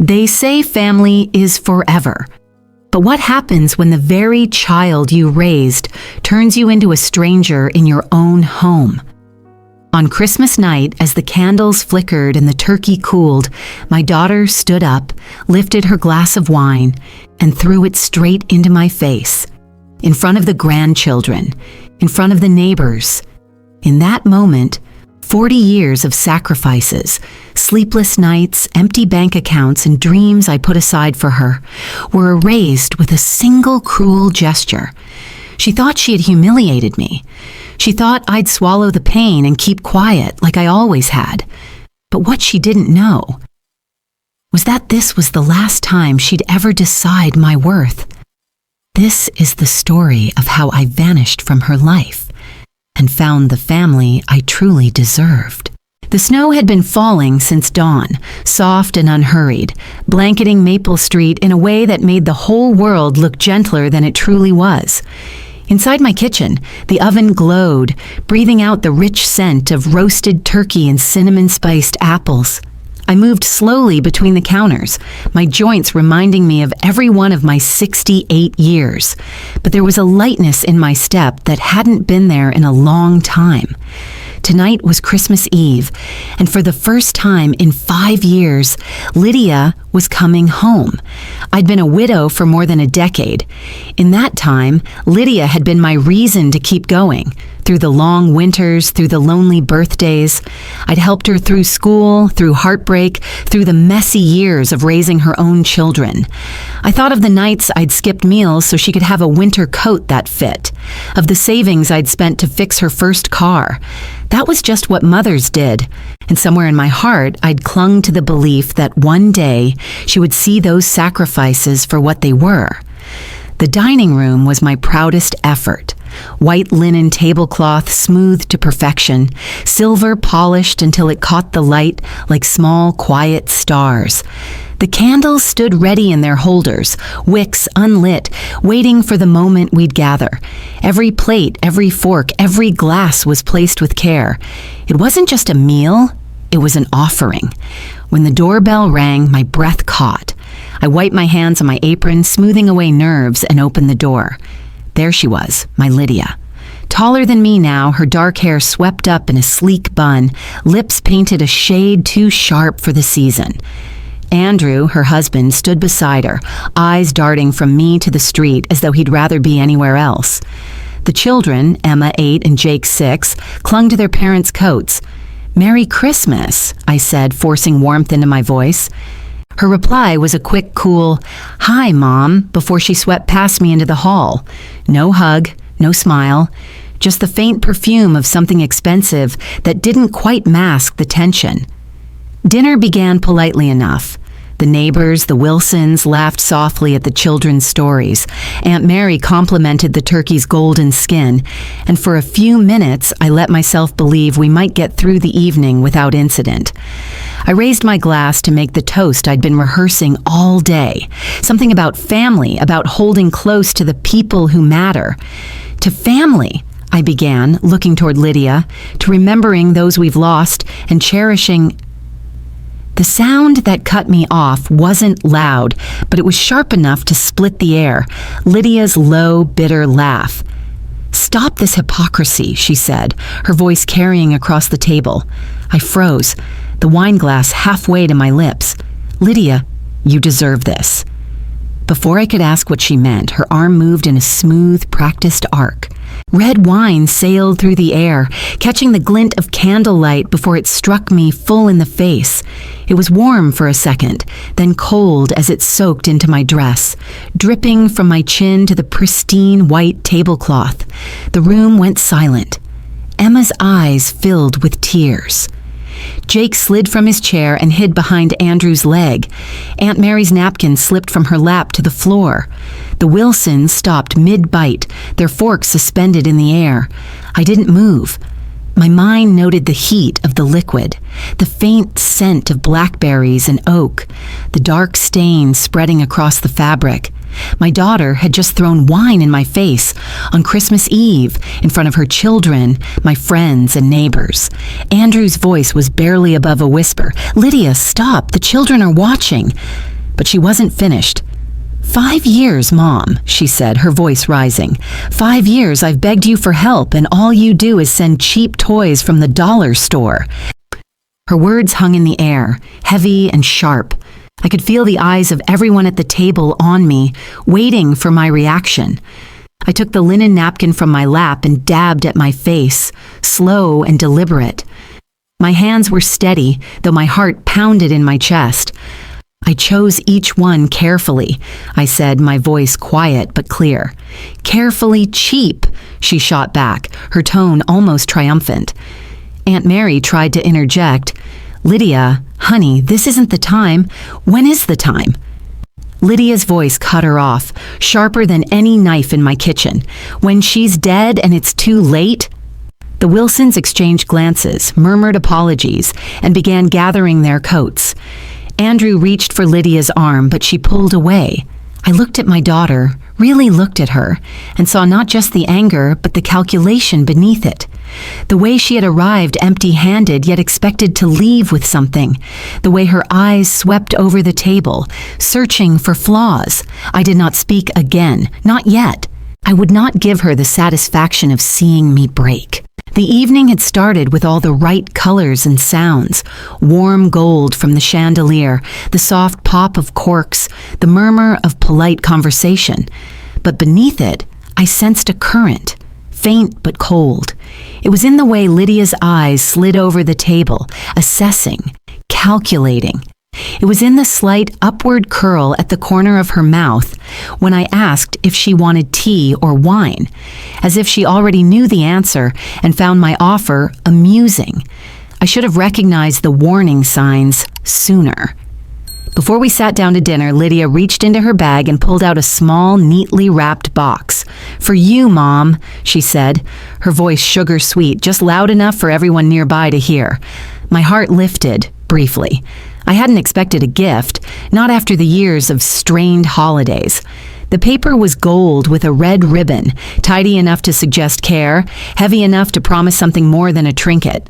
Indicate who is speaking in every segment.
Speaker 1: They say family is forever. But what happens when the very child you raised turns you into a stranger in your own home? On Christmas night, as the candles flickered and the turkey cooled, my daughter stood up, lifted her glass of wine, and threw it straight into my face, in front of the grandchildren, in front of the neighbors. In that moment, 40 years of sacrifices, sleepless nights, empty bank accounts, and dreams I put aside for her were erased with a single cruel gesture. She thought she had humiliated me. She thought I'd swallow the pain and keep quiet like I always had. But what she didn't know was that this was the last time she'd ever decide my worth. This is the story of how I vanished from her life and found the family I truly deserved. The snow had been falling since dawn, soft and unhurried, blanketing Maple Street in a way that made the whole world look gentler than it truly was. Inside my kitchen, the oven glowed, breathing out the rich scent of roasted turkey and cinnamon-spiced apples. I moved slowly between the counters, my joints reminding me of every one of my 68 years. But there was a lightness in my step that hadn't been there in a long time. Tonight was Christmas Eve, and for the first time in 5 years, Lydia was coming home. I'd been a widow for more than a decade. In that time, Lydia had been my reason to keep going. Through the long winters, through the lonely birthdays, I'd helped her through school, through heartbreak, through the messy years of raising her own children. I thought of the nights I'd skipped meals so she could have a winter coat that fit, of the savings I'd spent to fix her first car. That was just what mothers did, and somewhere in my heart, I'd clung to the belief that one day she would see those sacrifices for what they were. The dining room was my proudest effort. White linen tablecloth smoothed to perfection, silver polished until it caught the light like small, quiet stars. The candles stood ready in their holders, wicks unlit, waiting for the moment we'd gather. Every plate, every fork, every glass was placed with care. It wasn't just a meal, it was an offering. When the doorbell rang, my breath caught. I wiped my hands on my apron, smoothing away nerves, and opened the door. There she was, my Lydia. Taller than me now, her dark hair swept up in a sleek bun, lips painted a shade too sharp for the season. Andrew, her husband, stood beside her, eyes darting from me to the street as though he'd rather be anywhere else. The children, Emma 8 and Jake 6, clung to their parents' coats. "Merry Christmas," I said, forcing warmth into my voice. Her reply was a quick, cool, "Hi, Mom," before she swept past me into the hall. No hug, no smile, just the faint perfume of something expensive that didn't quite mask the tension. Dinner began politely enough. The neighbors, the Wilsons, laughed softly at the children's stories. Aunt Mary complimented the turkey's golden skin, and for a few minutes I let myself believe we might get through the evening without incident. I raised my glass to make the toast I'd been rehearsing all day. Something about family, about holding close to the people who matter. To family, I began, looking toward Lydia, to remembering those we've lost and cherishing. The sound that cut me off wasn't loud, but it was sharp enough to split the air. Lydia's low, bitter laugh. "Stop this hypocrisy," she said, her voice carrying across the table. I froze, the wine glass halfway to my lips. "Lydia, you deserve this." Before I could ask what she meant, her arm moved in a smooth, practiced arc. Red wine sailed through the air, catching the glint of candlelight before it struck me full in the face. It was warm for a second, then cold as it soaked into my dress, dripping from my chin to the pristine white tablecloth. The room went silent. Emma's eyes filled with tears. Jake slid from his chair and hid behind Andrew's leg. Aunt Mary's napkin slipped from her lap to the floor. The Wilsons stopped mid-bite, their forks suspended in the air. I didn't move. My mind noted the heat of the liquid, the faint scent of blackberries and oak, the dark stain spreading across the fabric. My daughter had just thrown wine in my face on Christmas Eve in front of her children, my friends, and neighbors. Andrew's voice was barely above a whisper. "Lydia, stop! The children are watching!" but she wasn't finished. 5 years, Mom, she said, her voice rising. 5 years I've begged you for help, and all you do is send cheap toys from the dollar store. Her words hung in the air, heavy and sharp. I could feel the eyes of everyone at the table on me, waiting for my reaction. I took the linen napkin from my lap and dabbed at my face, slow and deliberate. My hands were steady, though my heart pounded in my chest. I chose each one carefully, I said, my voice quiet but clear. Carefully cheap, she shot back, her tone almost triumphant. Aunt Mary tried to interject. Lydia, honey, this isn't the time. When is the time? Lydia's voice cut her off, sharper than any knife in my kitchen. When she's dead and it's too late? The Wilsons exchanged glances, murmured apologies, and began gathering their coats. Andrew reached for Lydia's arm, but she pulled away. I looked at my daughter, really looked at her, and saw not just the anger, but the calculation beneath it. The way she had arrived empty-handed, yet expected to leave with something. The way her eyes swept over the table, searching for flaws. I did not speak again, not yet. I would not give her the satisfaction of seeing me break. The evening had started with all the right colors and sounds. Warm gold from the chandelier, the soft pop of corks, the murmur of polite conversation. But beneath it, I sensed a current, faint but cold. It was in the way Lydia's eyes slid over the table, assessing, calculating. It was in the slight upward curl at the corner of her mouth when I asked if she wanted tea or wine, as if she already knew the answer and found my offer amusing. I should have recognized the warning signs sooner. Before we sat down to dinner, Lydia reached into her bag and pulled out a small, neatly wrapped box. "For you, Mom," she said, her voice sugar-sweet, just loud enough for everyone nearby to hear. My heart lifted, briefly. I hadn't expected a gift, not after the years of strained holidays. The paper was gold with a red ribbon, tidy enough to suggest care, heavy enough to promise something more than a trinket.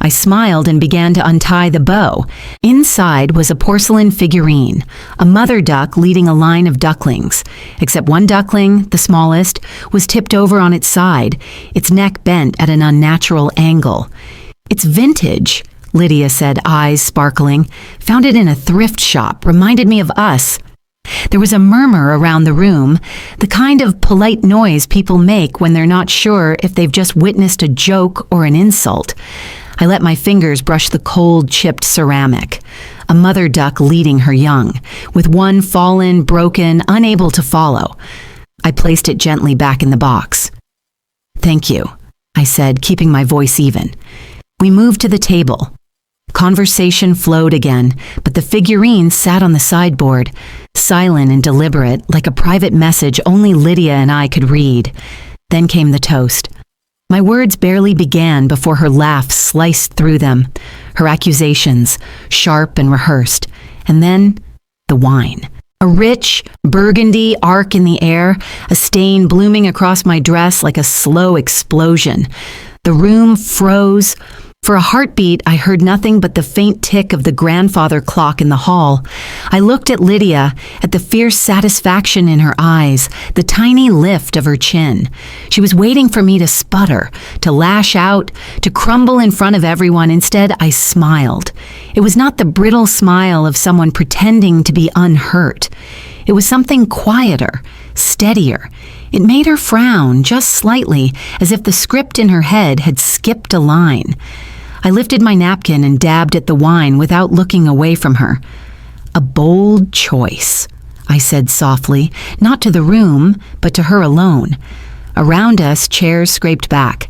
Speaker 1: I smiled and began to untie the bow. Inside was a porcelain figurine, a mother duck leading a line of ducklings. Except one duckling, the smallest, was tipped over on its side, its neck bent at an unnatural angle. "It's vintage," Lydia said, eyes sparkling. "Found it in a thrift shop. Reminded me of us." There was a murmur around the room, the kind of polite noise people make when they're not sure if they've just witnessed a joke or an insult. I let my fingers brush the cold, chipped ceramic. A mother duck leading her young, with one fallen, broken, unable to follow. I placed it gently back in the box. "Thank you," I said, keeping my voice even. We moved to the table. Conversation flowed again, but the figurine sat on the sideboard, silent and deliberate, like a private message only Lydia and I could read. Then came the toast. My words barely began before her laugh sliced through them, her accusations, sharp and rehearsed, and then the wine. A rich, burgundy arc in the air, a stain blooming across my dress like a slow explosion. The room froze. For a heartbeat, I heard nothing but the faint tick of the grandfather clock in the hall. I looked at Lydia, at the fierce satisfaction in her eyes, the tiny lift of her chin. She was waiting for me to sputter, to lash out, to crumble in front of everyone. Instead, I smiled. It was not the brittle smile of someone pretending to be unhurt. It was something quieter, steadier. It made her frown just slightly, as if the script in her head had skipped a line. I lifted my napkin and dabbed at the wine without looking away from her. "A bold choice," I said softly, not to the room, but to her alone. Around us, chairs scraped back.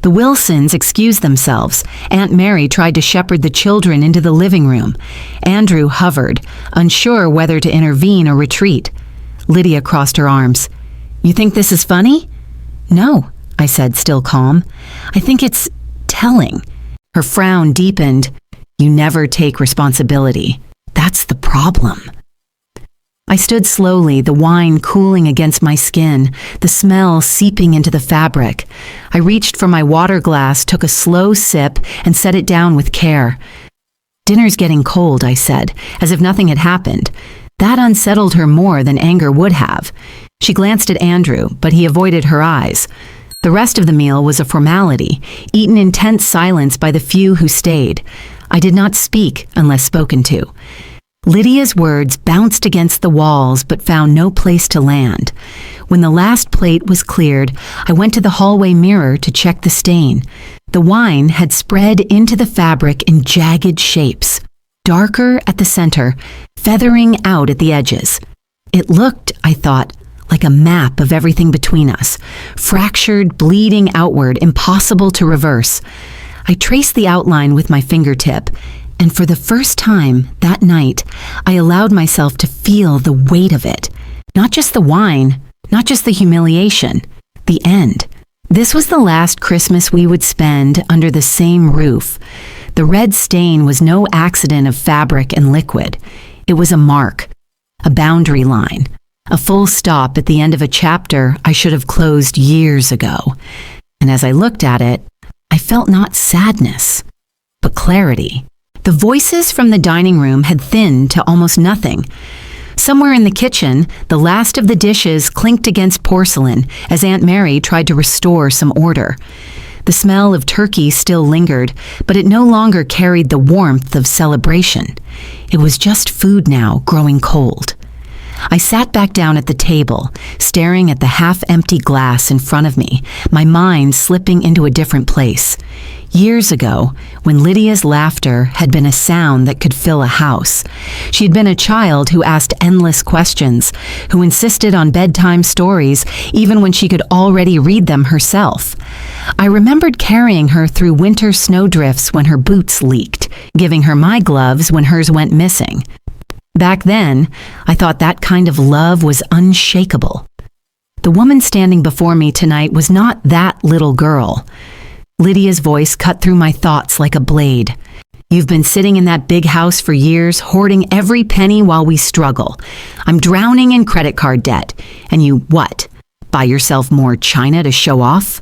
Speaker 1: The Wilsons excused themselves. Aunt Mary tried to shepherd the children into the living room. Andrew hovered, unsure whether to intervene or retreat. Lydia crossed her arms. "You think this is funny?" "No," I said, still calm. "I think it's telling." Her frown deepened. "You never take responsibility. That's the problem." I stood slowly, the wine cooling against my skin, the smell seeping into the fabric. I reached for my water glass, took a slow sip, and set it down with care. "Dinner's getting cold," I said, as if nothing had happened. That unsettled her more than anger would have. She glanced at Andrew, but he avoided her eyes. The rest of the meal was a formality, eaten in tense silence by the few who stayed. I did not speak unless spoken to. Lydia's words bounced against the walls but found no place to land. When the last plate was cleared, I went to the hallway mirror to check the stain. The wine had spread into the fabric in jagged shapes, darker at the center, feathering out at the edges. It looked, I thought, like a map of everything between us, fractured, bleeding outward, impossible to reverse. I traced the outline with my fingertip, and for the first time that night, I allowed myself to feel the weight of it. Not just the wine, not just the humiliation, the end. This was the last Christmas we would spend under the same roof. The red stain was no accident of fabric and liquid. It was a mark, a boundary line, a full stop at the end of a chapter I should have closed years ago. And as I looked at it, I felt not sadness, but clarity. The voices from the dining room had thinned to almost nothing. Somewhere in the kitchen, the last of the dishes clinked against porcelain as Aunt Mary tried to restore some order. The smell of turkey still lingered, but it no longer carried the warmth of celebration. It was just food now, growing cold. I sat back down at the table, staring at the half-empty glass in front of me, my mind slipping into a different place. Years ago, when Lydia's laughter had been a sound that could fill a house, she had been a child who asked endless questions, who insisted on bedtime stories even when she could already read them herself. I remembered carrying her through winter snowdrifts when her boots leaked, giving her my gloves when hers went missing. Back then, I thought that kind of love was unshakable. The woman standing before me tonight was not that little girl. Lydia's voice cut through my thoughts like a blade. You've been sitting in that big house for years, hoarding every penny while we struggle. I'm drowning in credit card debt. And you, what? Buy yourself more china to show off?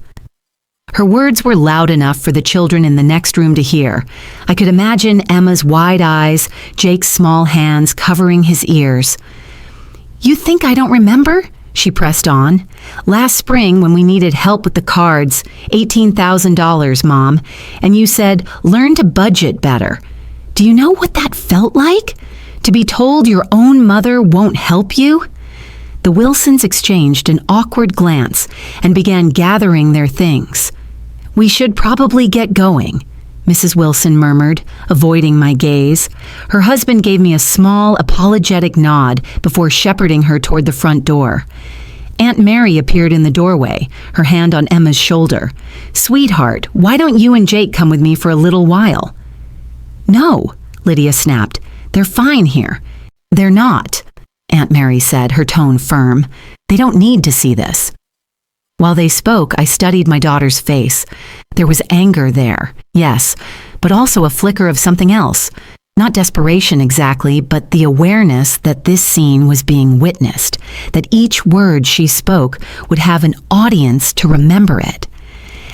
Speaker 1: Her words were loud enough for the children in the next room to hear. I could imagine Emma's wide eyes, Jake's small hands covering his ears. You think I don't remember? She pressed on. Last spring when we needed help with the cards, $18,000, Mom, and you said, learn to budget better. Do you know what that felt like? To be told your own mother won't help you? The Wilsons exchanged an awkward glance and began gathering their things. We should probably get going, Mrs. Wilson murmured, avoiding my gaze. Her husband gave me a small, apologetic nod before shepherding her toward the front door. Aunt Mary appeared in the doorway, her hand on Emma's shoulder. Sweetheart, why don't you and Jake come with me for a little while? No, Lydia snapped. They're fine here. They're not, Aunt Mary said, her tone firm. They don't need to see this. While they spoke, I studied my daughter's face. There was anger there, yes, but also a flicker of something else. Not desperation exactly, but the awareness that this scene was being witnessed, that each word she spoke would have an audience to remember it.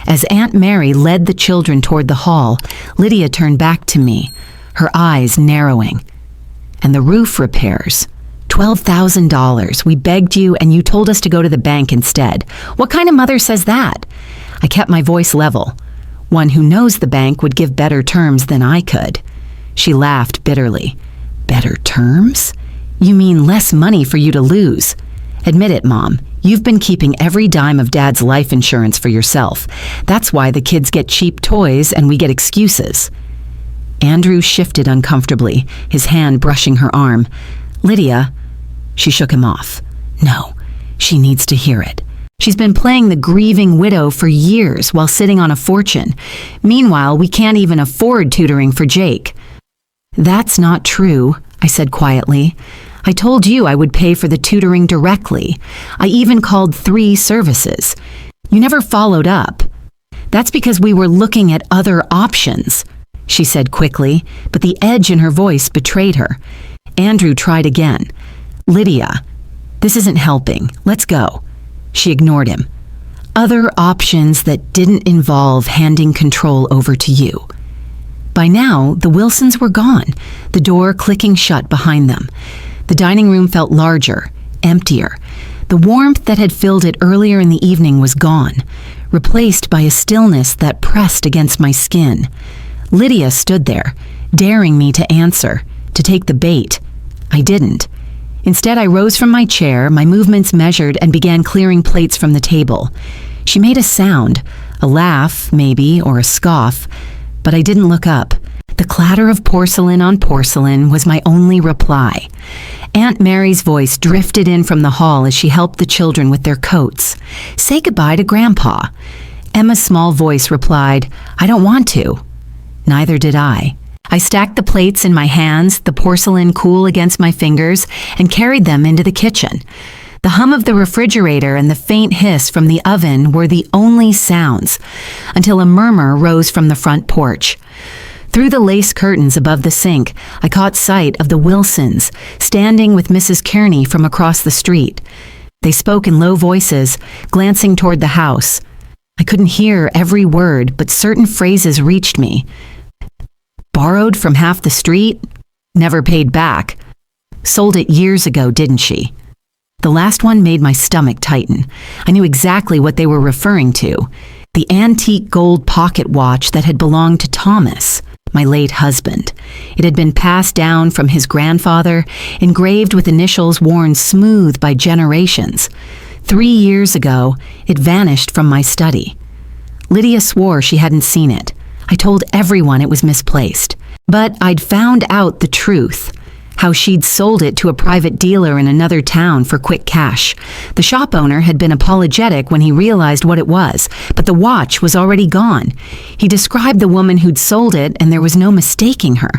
Speaker 1: As Aunt Mary led the children toward the hall, Lydia turned back to me, her eyes narrowing. And the roof repairs. $12,000. We begged you and you told us to go to the bank instead. What kind of mother says that? I kept my voice level. One who knows the bank would give better terms than I could. She laughed bitterly. Better terms? You mean less money for you to lose. Admit it, Mom. You've been keeping every dime of Dad's life insurance for yourself. That's why the kids get cheap toys and we get excuses. Andrew shifted uncomfortably, his hand brushing her arm. Lydia, she shook him off. No, she needs to hear it. She's been playing the grieving widow for years while sitting on a fortune. Meanwhile, we can't even afford tutoring for Jake. That's not true, I said quietly. I told you I would pay for the tutoring directly. I even called 3 services. You never followed up. That's because we were looking at other options, she said quickly, but the edge in her voice betrayed her. Andrew tried again. Lydia, this isn't helping. Let's go. She ignored him. Other options that didn't involve handing control over to you. By now, the Wilsons were gone, the door clicking shut behind them. The dining room felt larger, emptier. The warmth that had filled it earlier in the evening was gone, replaced by a stillness that pressed against my skin. Lydia stood there, daring me to answer, to take the bait. I didn't. Instead, I rose from my chair, my movements measured, and began clearing plates from the table. She made a sound, a laugh, maybe, or a scoff, but I didn't look up. The clatter of porcelain on porcelain was my only reply. Aunt Mary's voice drifted in from the hall as she helped the children with their coats. "Say goodbye to Grandpa." Emma's small voice replied, "I don't want to." Neither did I. I stacked the plates in my hands, the porcelain cool against my fingers, and carried them into the kitchen. The hum of the refrigerator and the faint hiss from the oven were the only sounds, until a murmur rose from the front porch. Through the lace curtains above the sink, I caught sight of the Wilsons, standing with Mrs. Kearney from across the street. They spoke in low voices, glancing toward the house. I couldn't hear every word, but certain phrases reached me. Borrowed from half the street? Never paid back. Sold it years ago, didn't she? The last one made my stomach tighten. I knew exactly what they were referring to. The antique gold pocket watch that had belonged to Thomas, my late husband. It had been passed down from his grandfather, engraved with initials worn smooth by generations. 3 years ago, it vanished from my study. Lydia swore she hadn't seen it. I told everyone it was misplaced. But I'd found out the truth. How she'd sold it to a private dealer in another town for quick cash. The shop owner had been apologetic when he realized what it was, but the watch was already gone. He described the woman who'd sold it, and there was no mistaking her.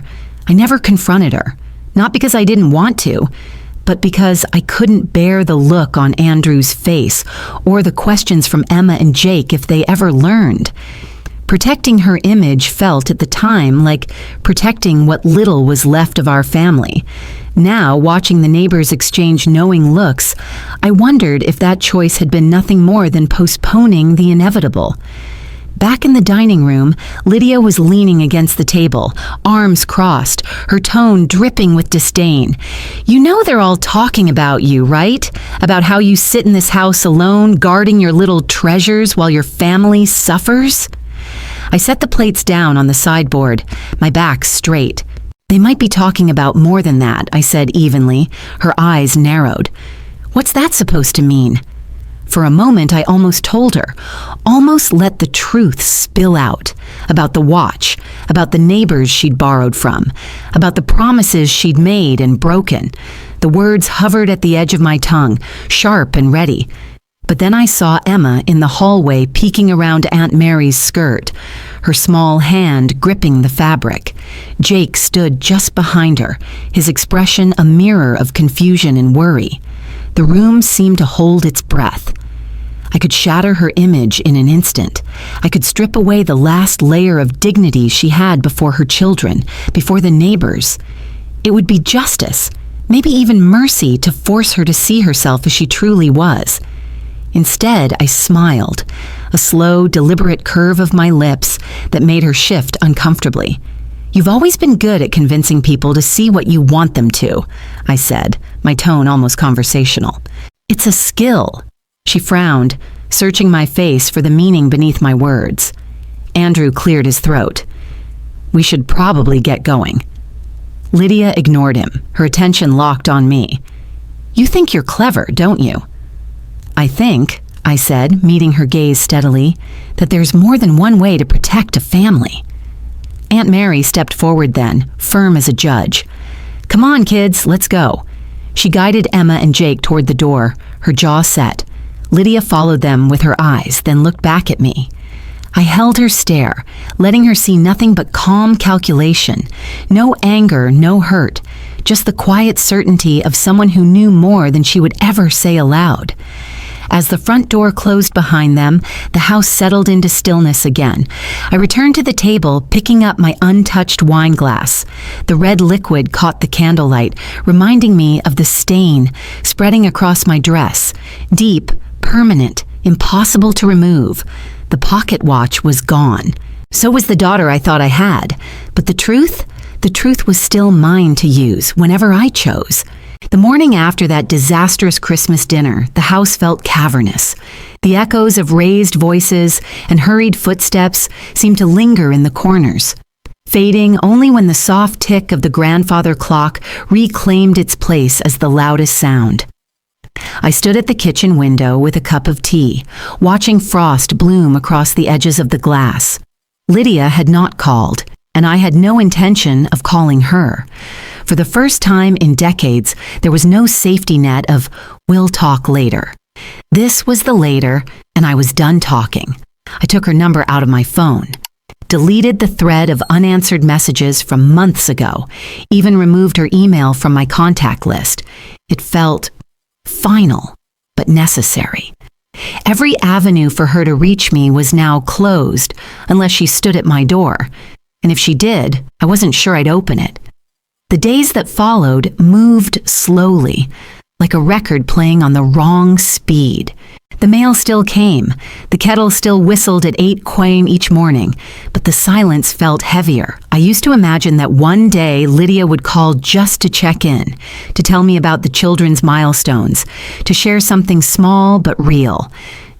Speaker 1: I never confronted her. Not because I didn't want to, but because I couldn't bear the look on Andrew's face, or the questions from Emma and Jake if they ever learned. Protecting her image felt at the time like protecting what little was left of our family. Now, watching the neighbors exchange knowing looks, I wondered if that choice had been nothing more than postponing the inevitable. Back in the dining room, Lydia was leaning against the table, arms crossed, her tone dripping with disdain. "You know they're all talking about you, right? About how you sit in this house alone, guarding your little treasures while your family suffers?" I set the plates down on the sideboard, my back straight. "They might be talking about more than that," I said evenly, her eyes narrowed. "What's that supposed to mean?" For a moment, I almost told her, almost let the truth spill out, about the watch, about the neighbors she'd borrowed from, about the promises she'd made and broken. The words hovered at the edge of my tongue, sharp and ready. But then I saw Emma in the hallway peeking around Aunt Mary's skirt, her small hand gripping the fabric. Jake stood just behind her, his expression a mirror of confusion and worry. The room seemed to hold its breath. I could shatter her image in an instant. I could strip away the last layer of dignity she had before her children, before the neighbors. It would be justice, maybe even mercy, to force her to see herself as she truly was. Instead, I smiled, a slow, deliberate curve of my lips that made her shift uncomfortably. "You've always been good at convincing people to see what you want them to," I said, my tone almost conversational. "It's a skill." She frowned, searching my face for the meaning beneath my words. Andrew cleared his throat. "We should probably get going." Lydia ignored him, her attention locked on me. "You think you're clever, don't you?" "I think," I said, meeting her gaze steadily, "that there's more than one way to protect a family." Aunt Mary stepped forward then, firm as a judge. "Come on, kids, let's go." She guided Emma and Jake toward the door, her jaw set. Lydia followed them with her eyes, then looked back at me. I held her stare, letting her see nothing but calm calculation. No anger, no hurt, just the quiet certainty of someone who knew more than she would ever say aloud. As the front door closed behind them, the house settled into stillness again. I returned to the table, picking up my untouched wine glass. The red liquid caught the candlelight, reminding me of the stain spreading across my dress. Deep, permanent, impossible to remove. The pocket watch was gone. So was the daughter I thought I had. But the truth? The truth was still mine to use whenever I chose. The morning after that disastrous Christmas dinner, the house felt cavernous. The echoes of raised voices and hurried footsteps seemed to linger in the corners, fading only when the soft tick of the grandfather clock reclaimed its place as the loudest sound. I stood at the kitchen window with a cup of tea, watching frost bloom across the edges of the glass. Lydia had not called, and I had no intention of calling her. For the first time in decades, there was no safety net of, "We'll talk later." This was the later, and I was done talking. I took her number out of my phone, deleted the thread of unanswered messages from months ago, even removed her email from my contact list. It felt final, but necessary. Every avenue for her to reach me was now closed, unless she stood at my door. And if she did, I wasn't sure I'd open it. The days that followed moved slowly, like a record playing on the wrong speed. The mail still came. The kettle still whistled at 8 qm each morning, but the silence felt heavier. I used to imagine that one day Lydia would call just to check in, to tell me about the children's milestones, to share something small but real.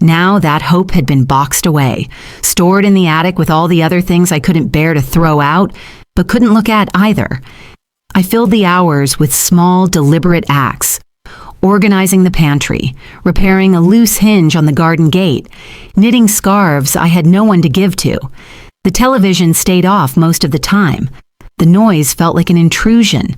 Speaker 1: Now that hope had been boxed away, stored in the attic with all the other things I couldn't bear to throw out, but couldn't look at either. I filled the hours with small, deliberate acts. Organizing the pantry, repairing a loose hinge on the garden gate, knitting scarves I had no one to give to. The television stayed off most of the time. The noise felt like an intrusion.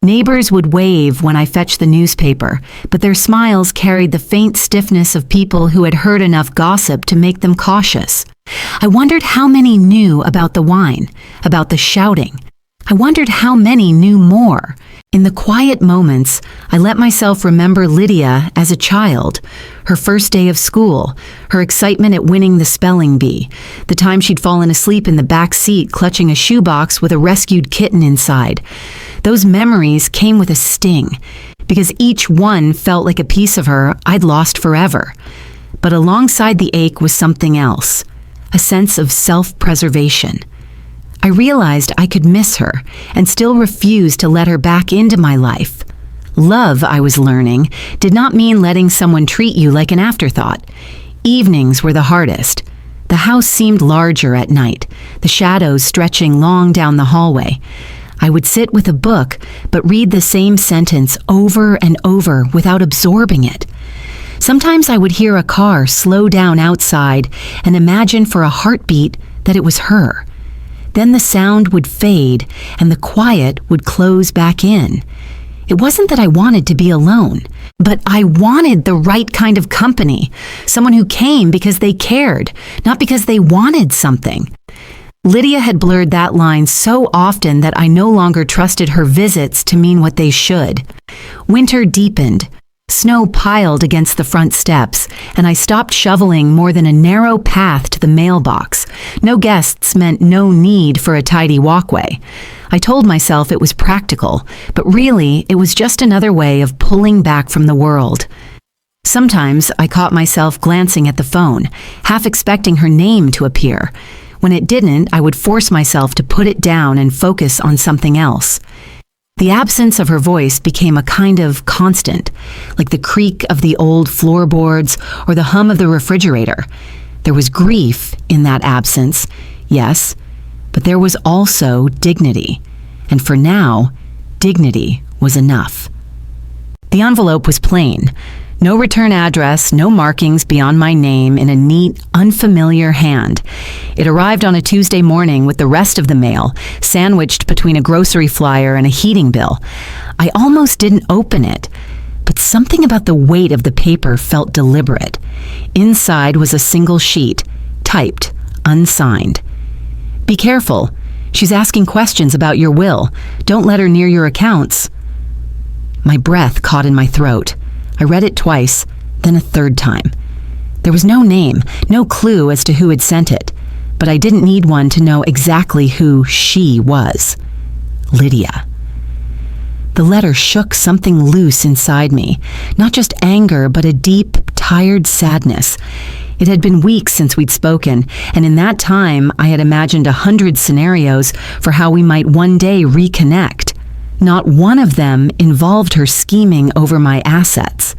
Speaker 1: Neighbors would wave when I fetched the newspaper, but their smiles carried the faint stiffness of people who had heard enough gossip to make them cautious. I wondered how many knew about the wine, about the shouting. I wondered how many knew more. In the quiet moments, I let myself remember Lydia as a child, her first day of school, her excitement at winning the spelling bee, the time she'd fallen asleep in the back seat clutching a shoebox with a rescued kitten inside. Those memories came with a sting, because each one felt like a piece of her I'd lost forever. But alongside the ache was something else, a sense of self-preservation. I realized I could miss her and still refuse to let her back into my life. Love, I was learning, did not mean letting someone treat you like an afterthought. Evenings were the hardest. The house seemed larger at night, the shadows stretching long down the hallway. I would sit with a book, but read the same sentence over and over without absorbing it. Sometimes I would hear a car slow down outside and imagine for a heartbeat that it was her. Then the sound would fade and the quiet would close back in. It wasn't that I wanted to be alone, but I wanted the right kind of company, someone who came because they cared, not because they wanted something. Lydia had blurred that line so often that I no longer trusted her visits to mean what they should. Winter deepened. Snow piled against the front steps, and I stopped shoveling more than a narrow path to the mailbox. No guests meant no need for a tidy walkway. I told myself it was practical, but really it was just another way of pulling back from the world. Sometimes I caught myself glancing at the phone, half expecting her name to appear. When it didn't, I would force myself to put it down and focus on something else. The absence of her voice became a kind of constant, like the creak of the old floorboards or the hum of the refrigerator. There was grief in that absence, yes, but there was also dignity. And for now, dignity was enough. The envelope was plain. No return address, no markings beyond my name in a neat, unfamiliar hand. It arrived on a Tuesday morning with the rest of the mail, sandwiched between a grocery flyer and a heating bill. I almost didn't open it, but something about the weight of the paper felt deliberate. Inside was a single sheet, typed, unsigned. "Be careful. She's asking questions about your will. Don't let her near your accounts." My breath caught in my throat. I read it twice, then a third time. There was no name, no clue as to who had sent it, but I didn't need one to know exactly who she was. Lydia. The letter shook something loose inside me, not just anger, but a deep, tired sadness. It had been weeks since we'd spoken, and in that time I had imagined 100 scenarios for how we might one day reconnect. Not one of them involved her scheming over my assets.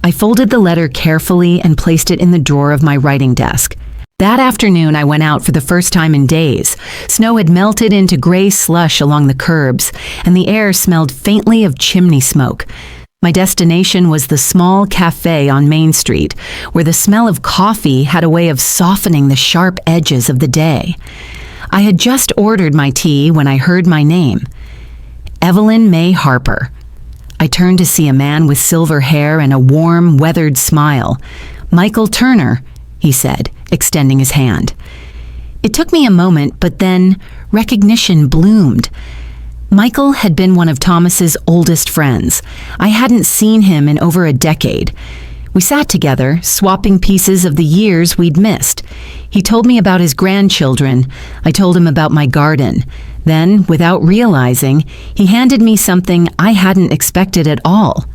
Speaker 1: I folded the letter carefully and placed it in the drawer of my writing desk. That afternoon, I went out for the first time in days. Snow had melted into gray slush along the curbs, and the air smelled faintly of chimney smoke. My destination was the small cafe on Main Street, where the smell of coffee had a way of softening the sharp edges of the day. I had just ordered my tea when I heard my name. Evelyn May Harper. I turned to see a man with silver hair and a warm, weathered smile. "Michael Turner," he said, extending his hand. It took me a moment, but then recognition bloomed. Michael had been one of Thomas's oldest friends. I hadn't seen him in over a decade. We sat together, swapping pieces of the years we'd missed. He told me about his grandchildren. I told him about my garden. Then, without realizing, he handed me something I hadn't expected at all.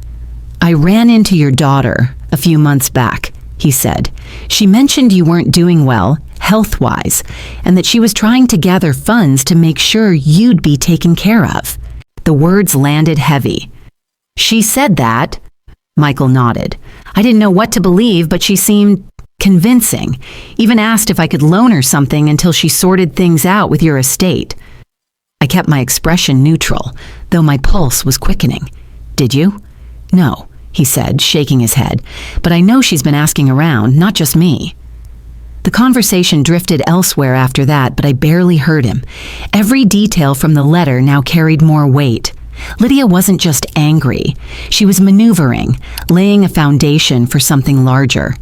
Speaker 1: "I ran into your daughter a few months back," he said. "She mentioned you weren't doing well, health-wise, and that she was trying to gather funds to make sure you'd be taken care of." The words landed heavy. "She said that?" Michael nodded. "I didn't know what to believe, but she seemed convincing. Even asked if I could loan her something until she sorted things out with your estate." I kept my expression neutral, though my pulse was quickening. "Did you?" "No," he said, shaking his head. "But I know she's been asking around, not just me." The conversation drifted elsewhere after that, but I barely heard him. Every detail from the letter now carried more weight. Lydia wasn't just angry. She was maneuvering, laying a foundation for something larger.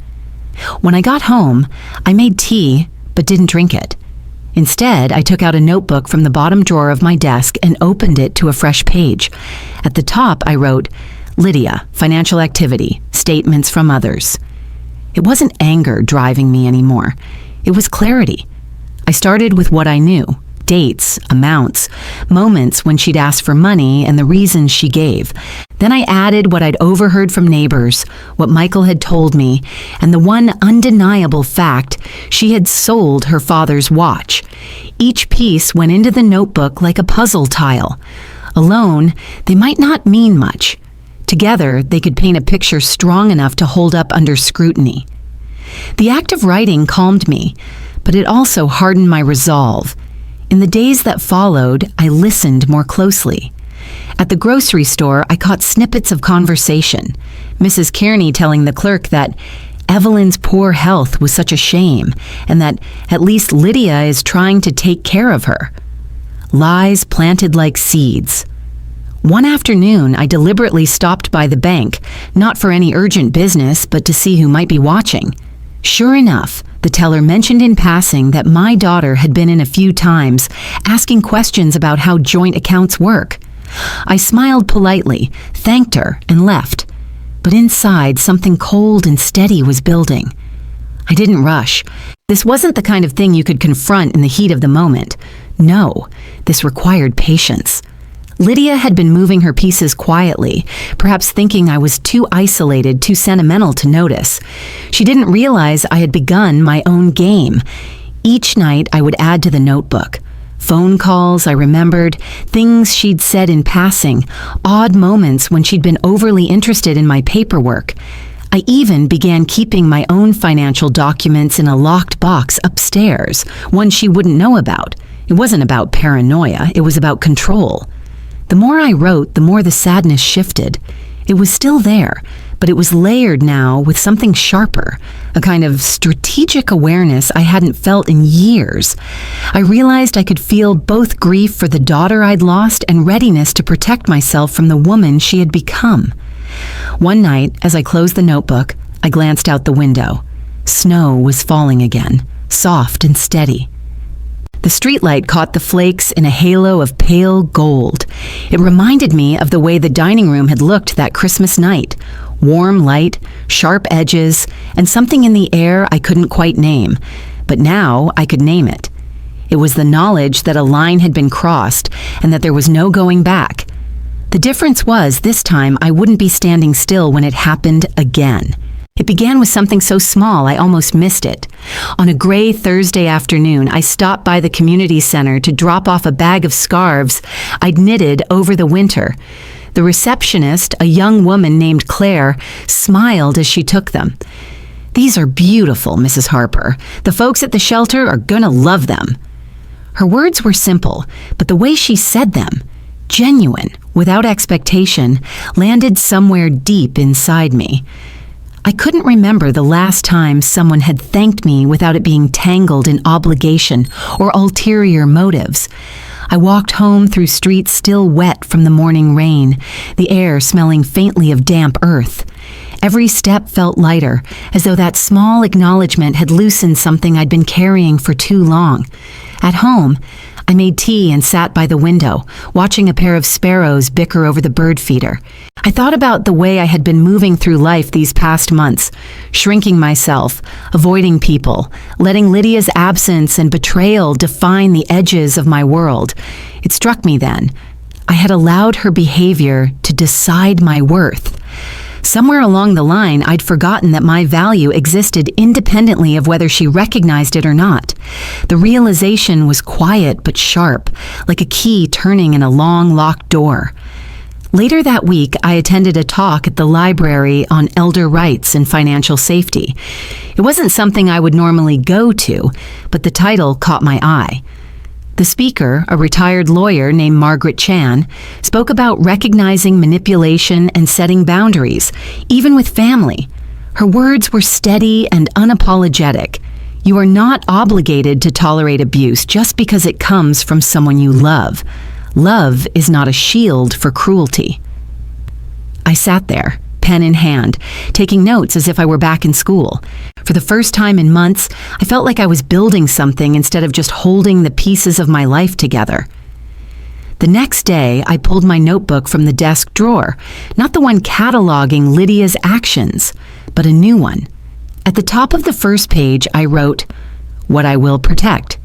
Speaker 1: When I got home, I made tea, but didn't drink it. Instead, I took out a notebook from the bottom drawer of my desk and opened it to a fresh page. At the top, I wrote, "Lydia, financial activity, statements from others." It wasn't anger driving me anymore. It was clarity. I started with what I knew: dates, amounts, moments when she'd asked for money and the reasons she gave. Then I added what I'd overheard from neighbors, what Michael had told me, and the one undeniable fact: she had sold her father's watch. Each piece went into the notebook like a puzzle tile. Alone, they might not mean much. Together, they could paint a picture strong enough to hold up under scrutiny. The act of writing calmed me, but it also hardened my resolve. In the days that followed, I listened more closely. At the grocery store, I caught snippets of conversation. Mrs. Kearney telling the clerk that Evelyn's poor health was such a shame, and that at least Lydia is trying to take care of her. Lies planted like seeds. One afternoon, I deliberately stopped by the bank, not for any urgent business, but to see who might be watching. Sure enough, the teller mentioned in passing that my daughter had been in a few times, asking questions about how joint accounts work. I smiled politely, thanked her, and left. But inside, something cold and steady was building. I didn't rush. This wasn't the kind of thing you could confront in the heat of the moment. No, this required patience. Lydia had been moving her pieces quietly, perhaps thinking I was too isolated, too sentimental to notice. She didn't realize I had begun my own game. Each night I would add to the notebook. Phone calls I remembered, things she'd said in passing, odd moments when she'd been overly interested in my paperwork. I even began keeping my own financial documents in a locked box upstairs, one she wouldn't know about. It wasn't about paranoia, it was about control. The more I wrote, the more the sadness shifted. It was still there, but it was layered now with something sharper, a kind of strategic awareness I hadn't felt in years. I realized I could feel both grief for the daughter I'd lost and readiness to protect myself from the woman she had become. One night, as I closed the notebook, I glanced out the window. Snow was falling again, soft and steady. The streetlight caught the flakes in a halo of pale gold. It reminded me of the way the dining room had looked that Christmas night. Warm light, sharp edges, and something in the air I couldn't quite name. But now I could name it. It was the knowledge that a line had been crossed and that there was no going back. The difference was, this time I wouldn't be standing still when it happened again. It began with something so small I almost missed it. On a gray Thursday afternoon, I stopped by the community center to drop off a bag of scarves I'd knitted over the winter. The receptionist, a young woman named Claire, smiled as she took them. "These are beautiful, Mrs. Harper. The folks at the shelter are gonna love them." Her words were simple, but the way she said them, genuine, without expectation, landed somewhere deep inside me. I couldn't remember the last time someone had thanked me without it being tangled in obligation or ulterior motives. I walked home through streets still wet from the morning rain, the air smelling faintly of damp earth. Every step felt lighter, as though that small acknowledgement had loosened something I'd been carrying for too long. At home, I made tea and sat by the window, watching a pair of sparrows bicker over the bird feeder. I thought about the way I had been moving through life these past months, shrinking myself, avoiding people, letting Lydia's absence and betrayal define the edges of my world. It struck me then. I had allowed her behavior to decide my worth. Somewhere along the line, I'd forgotten that my value existed independently of whether she recognized it or not. The realization was quiet but sharp, like a key turning in a long, locked door. Later that week, I attended a talk at the library on elder rights and financial safety. It wasn't something I would normally go to, but the title caught my eye. The speaker, a retired lawyer named Margaret Chan, spoke about recognizing manipulation and setting boundaries, even with family. Her words were steady and unapologetic. You are not obligated to tolerate abuse just because it comes from someone you love. Love is not a shield for cruelty. I sat there, pen in hand, taking notes as if I were back in school. For the first time in months, I felt like I was building something instead of just holding the pieces of my life together. The next day, I pulled my notebook from the desk drawer, not the one cataloging Lydia's actions, but a new one. At the top of the first page, I wrote, "What I will protect."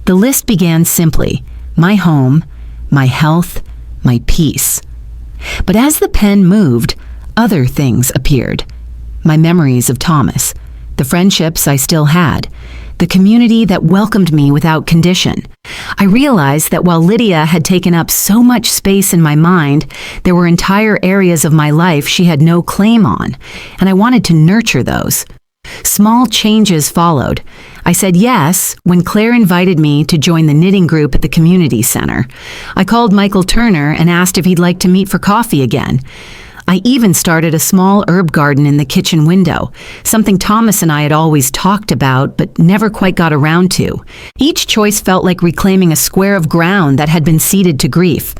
Speaker 1: The list began simply, my home, my health, my peace. But as the pen moved, other things appeared. My memories of Thomas, the friendships I still had, the community that welcomed me without condition. I realized that while Lydia had taken up so much space in my mind, there were entire areas of my life she had no claim on, and I wanted to nurture those. Small changes followed. I said yes when Claire invited me to join the knitting group at the community center. I called Michael Turner and asked if he'd like to meet for coffee again. I even started a small herb garden in the kitchen window, something Thomas and I had always talked about but never quite got around to. Each choice felt like reclaiming a square of ground that had been ceded to grief.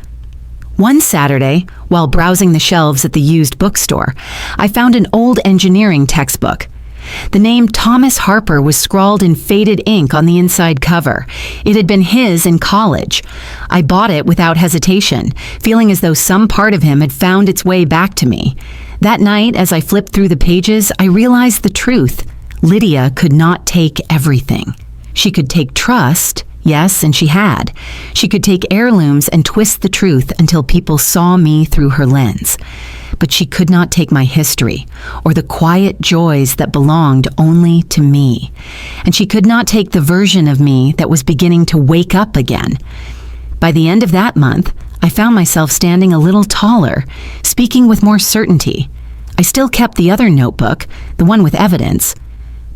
Speaker 1: One Saturday, while browsing the shelves at the used bookstore, I found an old engineering textbook. The name Thomas Harper was scrawled in faded ink on the inside cover. It had been his in college. I bought it without hesitation, feeling as though some part of him had found its way back to me. That night, as I flipped through the pages, I realized the truth. Lydia could not take everything. She could take trust, yes, and she had. She could take heirlooms and twist the truth until people saw me through her lens. But she could not take my history, or the quiet joys that belonged only to me. And she could not take the version of me that was beginning to wake up again. By the end of that month, I found myself standing a little taller, speaking with more certainty. I still kept the other notebook, the one with evidence,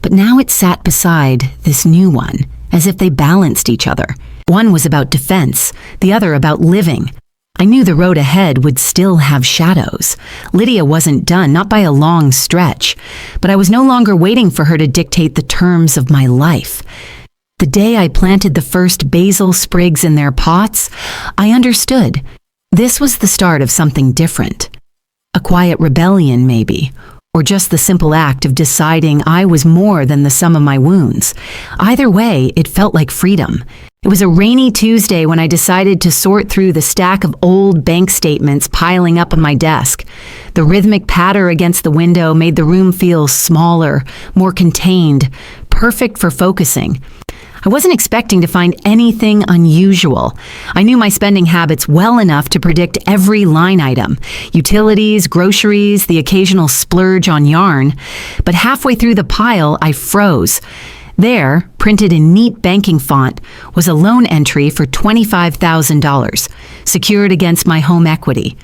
Speaker 1: but now it sat beside this new one, as if they balanced each other. One was about defense, the other about living. I knew the road ahead would still have shadows. Lydia wasn't done, not by a long stretch, but I was no longer waiting for her to dictate the terms of my life. The day I planted the first basil sprigs in their pots, I understood. This was the start of something different. A quiet rebellion, maybe, or just the simple act of deciding I was more than the sum of my wounds. Either way, it felt like freedom. It was a rainy Tuesday when I decided to sort through the stack of old bank statements piling up on my desk. The rhythmic patter against the window made the room feel smaller, more contained, perfect for focusing. I wasn't expecting to find anything unusual. I knew my spending habits well enough to predict every line item: utilities, groceries, the occasional splurge on yarn. But halfway through the pile, I froze. There, printed in neat banking font, was a loan entry for $25,000, secured against my home equity.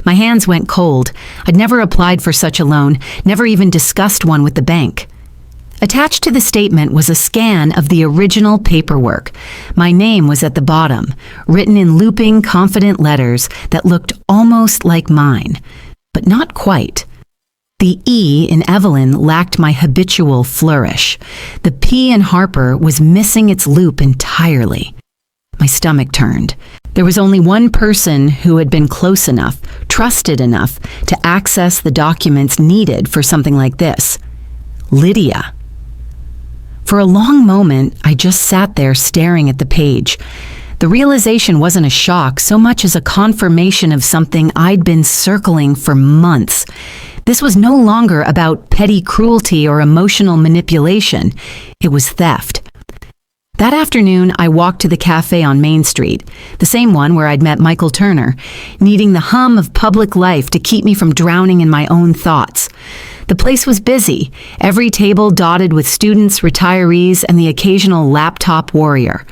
Speaker 1: My hands went cold. I'd never applied for such a loan, never even discussed one with the bank. Attached to the statement was a scan of the original paperwork. My name was at the bottom, written in looping, confident letters that looked almost like mine, but not quite. The E in Evelyn lacked my habitual flourish. The P in Harper was missing its loop entirely. My stomach turned. There was only one person who had been close enough, trusted enough, to access the documents needed for something like this: Lydia. For a long moment, I just sat there staring at the page. The realization wasn't a shock so much as a confirmation of something I'd been circling for months. This was no longer about petty cruelty or emotional manipulation. It was theft. That afternoon, I walked to the cafe on Main Street, the same one where I'd met Michael Turner, needing the hum of public life to keep me from drowning in my own thoughts. The place was busy, every table dotted with students, retirees, and the occasional laptop warrior.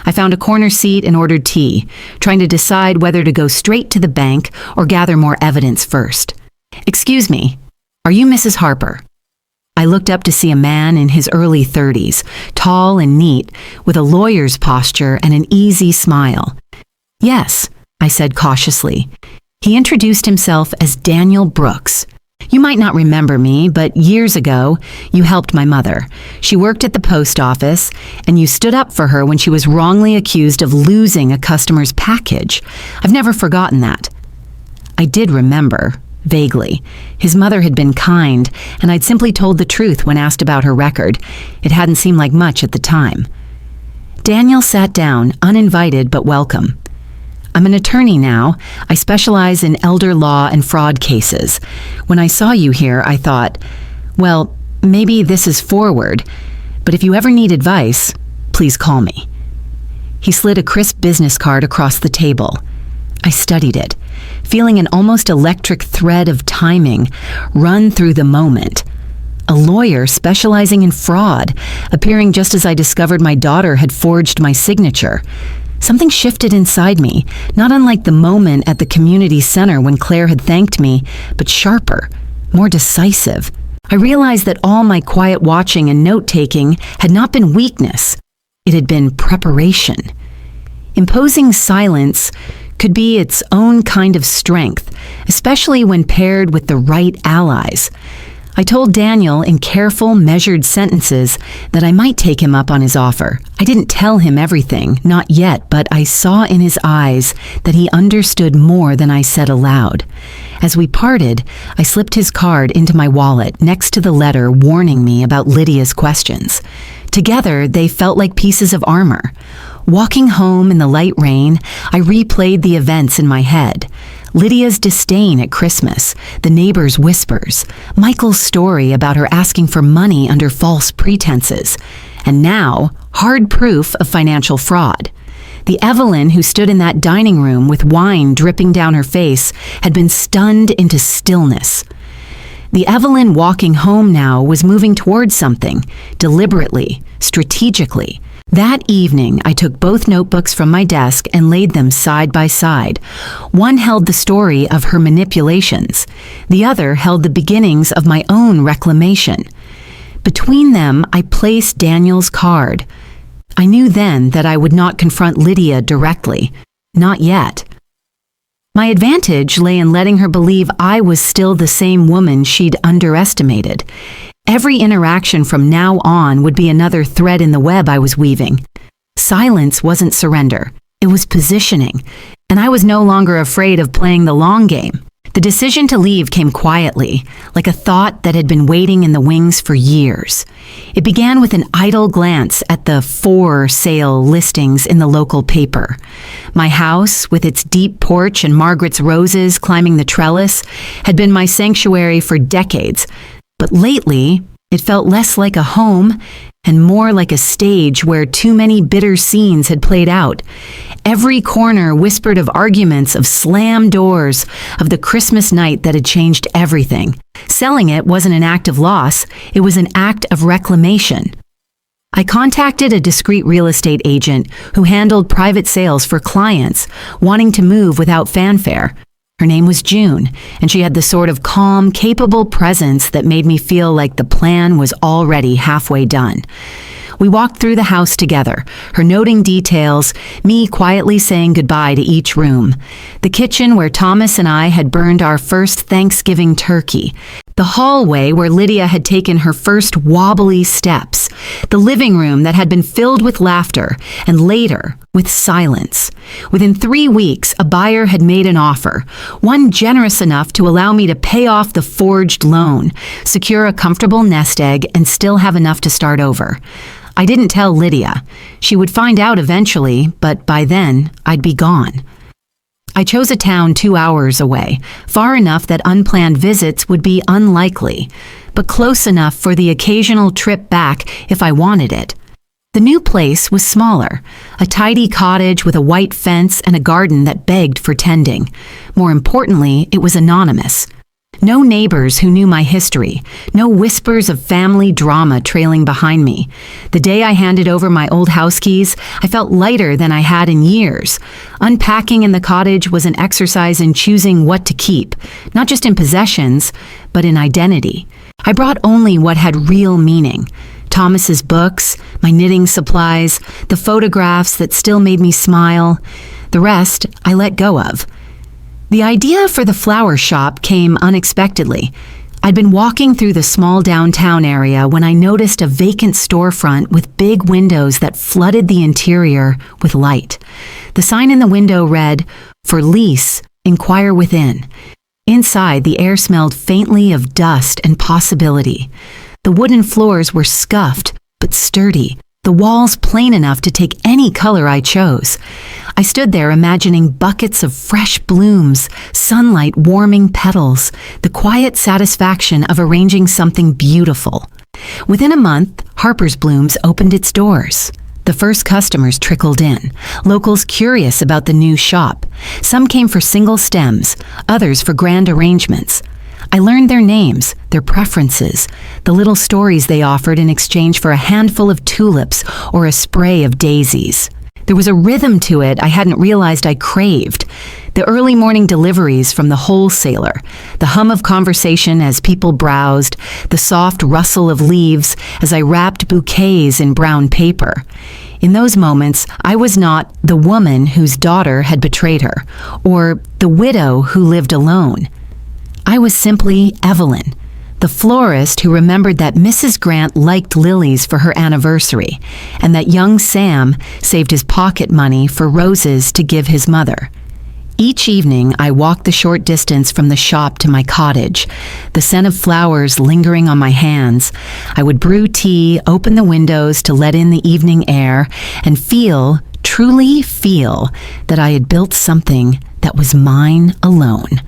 Speaker 1: I found a corner seat and ordered tea, trying to decide whether to go straight to the bank or gather more evidence first. "Excuse me, are you Mrs. Harper?" I looked up to see a man in his early 30s, tall and neat, with a lawyer's posture and an easy smile. "Yes," I said cautiously. He introduced himself as Daniel Brooks. "You might not remember me, but years ago, you helped my mother. She worked at the post office, and you stood up for her when she was wrongly accused of losing a customer's package. I've never forgotten that." I did remember, vaguely. His mother had been kind, and I'd simply told the truth when asked about her record. It hadn't seemed like much at the time. Daniel sat down, uninvited but welcome. "I'm an attorney now. I specialize in elder law and fraud cases. When I saw you here, I thought, well, maybe this is forward, but if you ever need advice, please call me." He slid a crisp business card across the table. I studied it, feeling an almost electric thread of timing run through the moment. A lawyer specializing in fraud, appearing just as I discovered my daughter had forged my signature. Something shifted inside me, not unlike the moment at the community center when Claire had thanked me, but sharper, more decisive. I realized that all my quiet watching and note-taking had not been weakness. It had been preparation. Imposing silence could be its own kind of strength, especially when paired with the right allies. I told Daniel in careful, measured sentences that I might take him up on his offer. I didn't tell him everything, not yet, but I saw in his eyes that he understood more than I said aloud. As we parted, I slipped his card into my wallet next to the letter warning me about Lydia's questions. Together, they felt like pieces of armor. Walking home in the light rain, I replayed the events in my head. Lydia's disdain at Christmas, the neighbor's whispers, Michael's story about her asking for money under false pretenses, and now, hard proof of financial fraud. The Evelyn who stood in that dining room with wine dripping down her face had been stunned into stillness. The Evelyn walking home now was moving towards something, deliberately, strategically. That evening, I took both notebooks from my desk and laid them side by side. One held the story of her manipulations. The other held the beginnings of my own reclamation. Between them, I placed Daniel's card. I knew then that I would not confront Lydia directly. Not yet. My advantage lay in letting her believe I was still the same woman she'd underestimated. Every interaction from now on would be another thread in the web I was weaving. Silence wasn't surrender. It was positioning, and I was no longer afraid of playing the long game. The decision to leave came quietly, like a thought that had been waiting in the wings for years. It began with an idle glance at the for sale listings in the local paper. My house, with its deep porch and Margaret's roses climbing the trellis, had been my sanctuary for decades. But lately, it felt less like a home and more like a stage where too many bitter scenes had played out. Every corner whispered of arguments, of slammed doors, of the Christmas night that had changed everything. Selling it wasn't an act of loss, it was an act of reclamation. I contacted a discreet real estate agent who handled private sales for clients wanting to move without fanfare. Her name was June, and she had the sort of calm, capable presence that made me feel like the plan was already halfway done. We walked through the house together, her noting details, me quietly saying goodbye to each room. The kitchen where Thomas and I had burned our first Thanksgiving turkey. The hallway where Lydia had taken her first wobbly steps. The living room that had been filled with laughter, and later, with silence. Within 3 weeks, a buyer had made an offer, one generous enough to allow me to pay off the forged loan, secure a comfortable nest egg, and still have enough to start over. I didn't tell Lydia. She would find out eventually, but by then, I'd be gone. I chose a town 2 hours away, far enough that unplanned visits would be unlikely, but close enough for the occasional trip back if I wanted it. The new place was smaller, a tidy cottage with a white fence and a garden that begged for tending. More importantly, it was anonymous. No neighbors who knew my history, no whispers of family drama trailing behind me. The day I handed over my old house keys, I felt lighter than I had in years. Unpacking in the cottage was an exercise in choosing what to keep, not just in possessions, but in identity. I brought only what had real meaning. Thomas's books, my knitting supplies, the photographs that still made me smile. The rest I let go of. The idea for the flower shop came unexpectedly. I'd been walking through the small downtown area when I noticed a vacant storefront with big windows that flooded the interior with light. The sign in the window read, "For lease, inquire within." Inside, the air smelled faintly of dust and possibility. The wooden floors were scuffed, but sturdy. The walls plain enough to take any color I chose. I stood there imagining buckets of fresh blooms, sunlight warming petals, the quiet satisfaction of arranging something beautiful. Within a month, Harper's Blooms opened its doors. The first customers trickled in, locals curious about the new shop. Some came for single stems, others for grand arrangements. I learned their names, their preferences, the little stories they offered in exchange for a handful of tulips or a spray of daisies. There was a rhythm to it I hadn't realized I craved. The early morning deliveries from the wholesaler, the hum of conversation as people browsed, the soft rustle of leaves as I wrapped bouquets in brown paper. In those moments, I was not the woman whose daughter had betrayed her, or the widow who lived alone. I was simply Evelyn, the florist who remembered that Mrs. Grant liked lilies for her anniversary, and that young Sam saved his pocket money for roses to give his mother. Each evening, I walked the short distance from the shop to my cottage, the scent of flowers lingering on my hands. I would brew tea, open the windows to let in the evening air, and truly feel, that I had built something that was mine alone.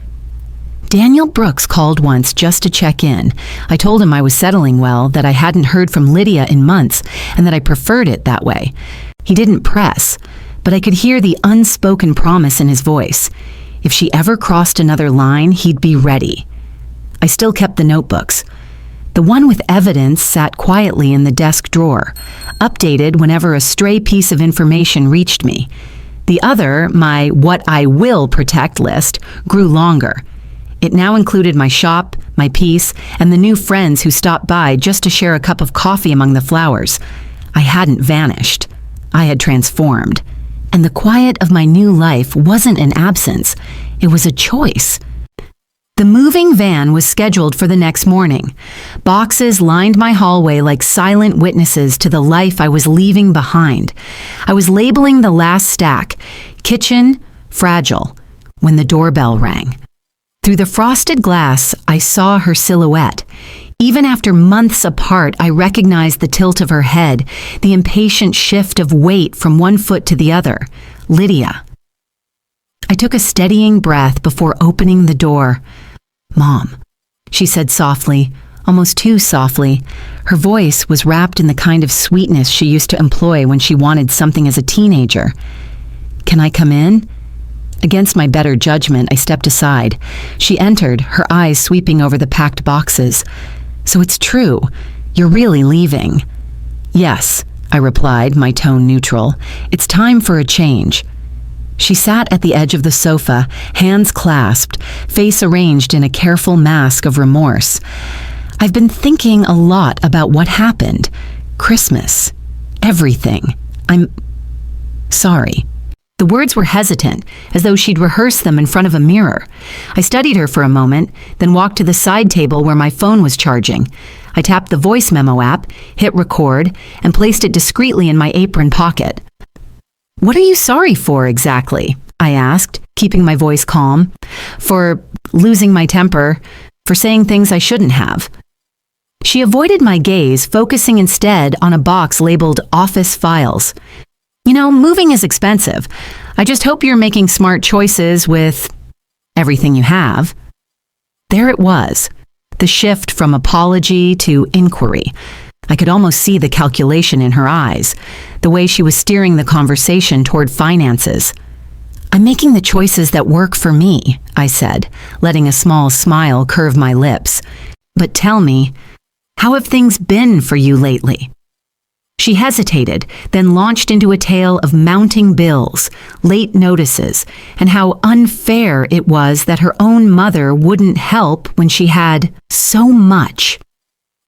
Speaker 1: Daniel Brooks called once just to check in. I told him I was settling well, that I hadn't heard from Lydia in months, and that I preferred it that way. He didn't press, but I could hear the unspoken promise in his voice. If she ever crossed another line, he'd be ready. I still kept the notebooks. The one with evidence sat quietly in the desk drawer, updated whenever a stray piece of information reached me. The other, my what I will protect list, grew longer. It now included my shop, my piece, and the new friends who stopped by just to share a cup of coffee among the flowers. I hadn't vanished. I had transformed. And the quiet of my new life wasn't an absence. It was a choice. The moving van was scheduled for the next morning. Boxes lined my hallway like silent witnesses to the life I was leaving behind. I was labeling the last stack, kitchen, fragile, when the doorbell rang. Through the frosted glass, I saw her silhouette. Even after months apart, I recognized the tilt of her head, the impatient shift of weight from one foot to the other. Lydia. I took a steadying breath before opening the door. "Mom," she said softly, almost too softly. Her voice was wrapped in the kind of sweetness she used to employ when she wanted something as a teenager. "Can I come in?" Against my better judgment, I stepped aside. She entered, her eyes sweeping over the packed boxes. "So it's true. You're really leaving." "Yes," I replied, my tone neutral. "It's time for a change." She sat at the edge of the sofa, hands clasped, face arranged in a careful mask of remorse. "I've been thinking a lot about what happened. Christmas. Everything. I'm sorry." The words were hesitant, as though she'd rehearsed them in front of a mirror. I studied her for a moment, then walked to the side table where my phone was charging. I tapped the voice memo app, hit record, and placed it discreetly in my apron pocket. "What are you sorry for, exactly?" I asked, keeping my voice calm. "For losing my temper, for saying things I shouldn't have." She avoided my gaze, focusing instead on a box labeled Office Files. "You know, moving is expensive. I just hope you're making smart choices with everything you have." There it was, the shift from apology to inquiry. I could almost see the calculation in her eyes, the way she was steering the conversation toward finances. "I'm making the choices that work for me," I said, letting a small smile curve my lips. "But tell me, how have things been for you lately?" She hesitated, then launched into a tale of mounting bills, late notices, and how unfair it was that her own mother wouldn't help when she had so much.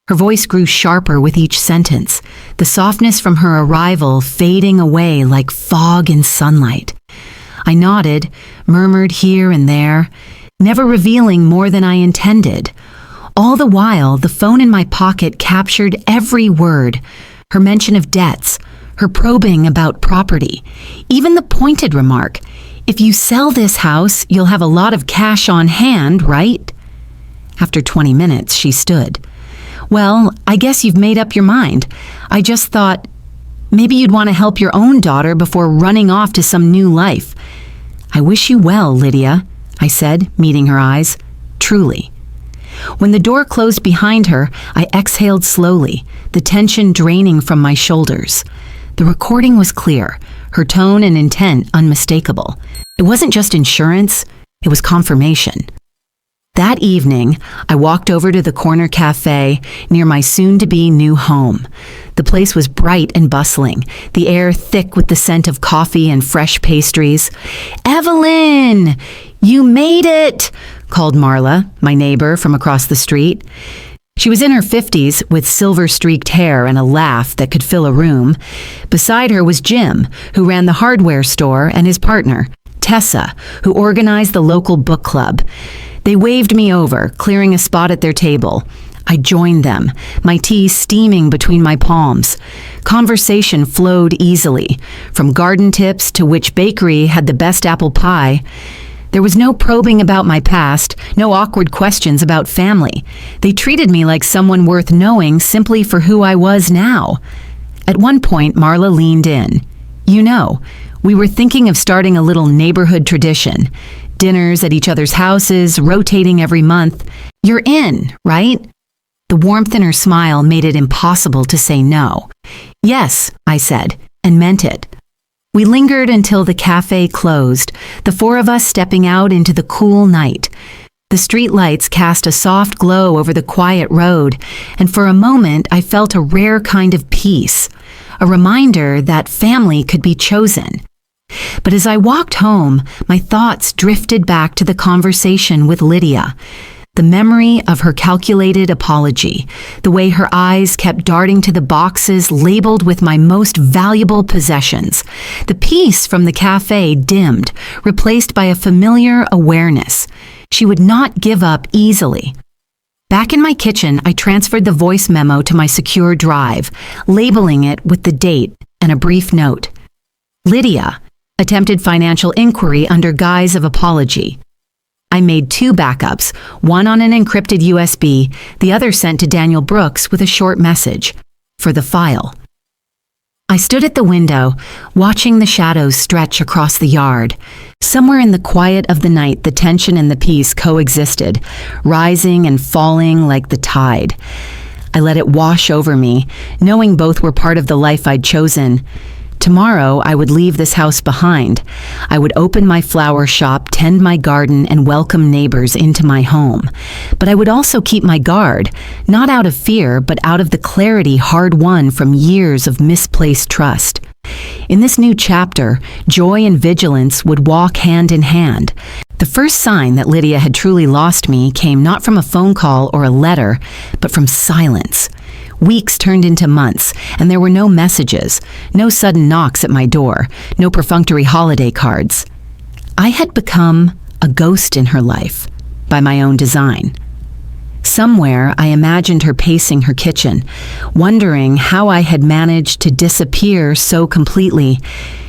Speaker 1: Her voice grew sharper with each sentence, the softness from her arrival fading away like fog in sunlight. I nodded, murmured here and there, never revealing more than I intended. All the while, the phone in my pocket captured every word, her mention of debts, her probing about property, even the pointed remark, "If you sell this house, you'll have a lot of cash on hand, right?" After 20 minutes, she stood. "Well, I guess you've made up your mind. I just thought, maybe you'd want to help your own daughter before running off to some new life." "I wish you well, Lydia," I said, meeting her eyes. Truly. When the door closed behind her, I exhaled slowly, the tension draining from my shoulders. The recording was clear, her tone and intent unmistakable. It wasn't just insurance, it was confirmation. That evening, I walked over to the corner cafe near my soon-to-be new home. The place was bright and bustling, the air thick with the scent of coffee and fresh pastries. "Evelyn! You made it!" called Marla, my neighbor from across the street. She was in her 50s with silver-streaked hair and a laugh that could fill a room. Beside her was Jim, who ran the hardware store, and his partner, Tessa, who organized the local book club. They waved me over, clearing a spot at their table. I joined them, my tea steaming between my palms. Conversation flowed easily, from garden tips to which bakery had the best apple pie. There was no probing about my past, no awkward questions about family. They treated me like someone worth knowing simply for who I was now. At one point, Marla leaned in. "You know, we were thinking of starting a little neighborhood tradition. Dinners at each other's houses, rotating every month. You're in, right?" The warmth in her smile made it impossible to say no. "Yes," I said, and meant it. We lingered until the cafe closed, the four of us stepping out into the cool night. The street lights cast a soft glow over the quiet road, and for a moment I felt a rare kind of peace, a reminder that family could be chosen. But as I walked home, my thoughts drifted back to the conversation with Lydia. The memory of her calculated apology, the way her eyes kept darting to the boxes labeled with my most valuable possessions. The peace from the cafe dimmed, replaced by a familiar awareness. She would not give up easily. Back in my kitchen, I transferred the voice memo to my secure drive, labeling it with the date and a brief note. Lydia attempted financial inquiry under guise of apology. I made 2 backups, one on an encrypted USB, the other sent to Daniel Brooks with a short message. For the file. I stood at the window, watching the shadows stretch across the yard. Somewhere in the quiet of the night, the tension and the peace coexisted, rising and falling like the tide. I let it wash over me, knowing both were part of the life I'd chosen. Tomorrow, I would leave this house behind. I would open my flower shop, tend my garden, and welcome neighbors into my home. But I would also keep my guard, not out of fear, but out of the clarity hard-won from years of misplaced trust. In this new chapter, joy and vigilance would walk hand in hand. The first sign that Lydia had truly lost me came not from a phone call or a letter, but from silence. Weeks turned into months, and there were no messages, no sudden knocks at my door, no perfunctory holiday cards. I had become a ghost in her life, by my own design. Somewhere, I imagined her pacing her kitchen, wondering how I had managed to disappear so completely.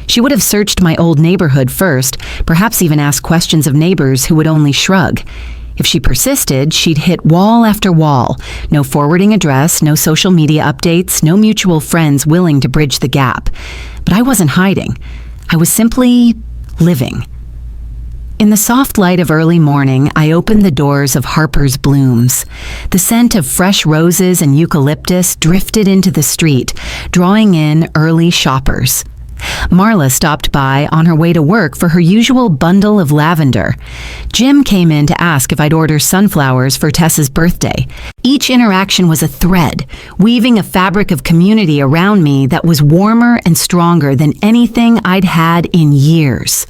Speaker 1: She would have searched my old neighborhood first, perhaps even asked questions of neighbors who would only shrug. If she persisted, she'd hit wall after wall. No forwarding address, no social media updates, no mutual friends willing to bridge the gap. But I wasn't hiding. I was simply living. In the soft light of early morning, I opened the doors of Harper's Blooms. The scent of fresh roses and eucalyptus drifted into the street, drawing in early shoppers. Marla stopped by on her way to work for her usual bundle of lavender. Jim came in to ask if I'd order sunflowers for Tessa's birthday. Each interaction was a thread, weaving a fabric of community around me that was warmer and stronger than anything I'd had in years.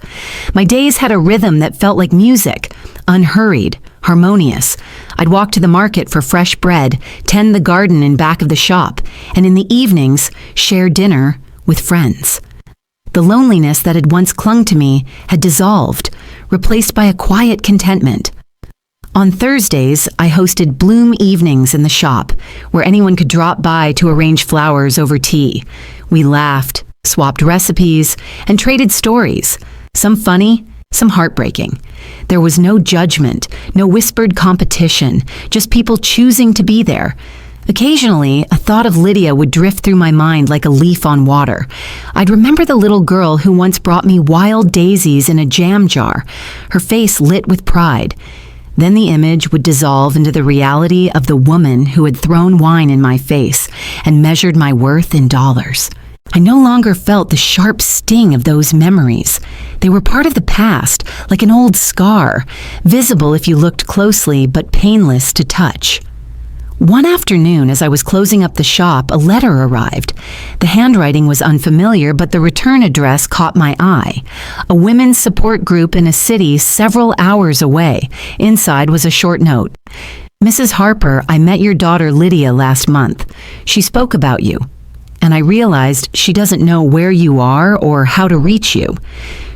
Speaker 1: My days had a rhythm that felt like music, unhurried, harmonious. I'd walk to the market for fresh bread, tend the garden in back of the shop, and in the evenings, share dinner with friends. The loneliness that had once clung to me had dissolved, replaced by a quiet contentment. On Thursdays, I hosted bloom evenings in the shop, where anyone could drop by to arrange flowers over tea. We laughed, swapped recipes, and traded stories, some funny, some heartbreaking. There was no judgment, no whispered competition, just people choosing to be there. Occasionally, a thought of Lydia would drift through my mind like a leaf on water. I'd remember the little girl who once brought me wild daisies in a jam jar, her face lit with pride. Then the image would dissolve into the reality of the woman who had thrown wine in my face and measured my worth in dollars. I no longer felt the sharp sting of those memories. They were part of the past, like an old scar, visible if you looked closely, but painless to touch. One afternoon, as I was closing up the shop, a letter arrived. The handwriting was unfamiliar, but the return address caught my eye. A women's support group in a city several hours away. Inside was a short note. "Mrs. Harper, I met your daughter Lydia last month. She spoke about you. And I realized she doesn't know where you are or how to reach you.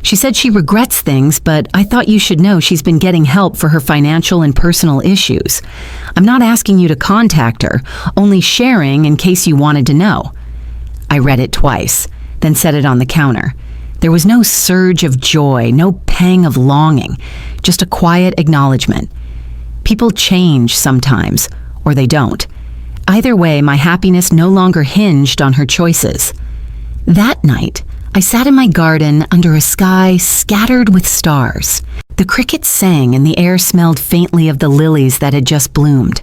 Speaker 1: She said she regrets things, but I thought you should know she's been getting help for her financial and personal issues. I'm not asking you to contact her, only sharing in case you wanted to know." I read it twice, then set it on the counter. There was no surge of joy, no pang of longing, just a quiet acknowledgement. People change sometimes, or they don't. Either way, my happiness no longer hinged on her choices. That night, I sat in my garden under a sky scattered with stars. The crickets sang and the air smelled faintly of the lilies that had just bloomed.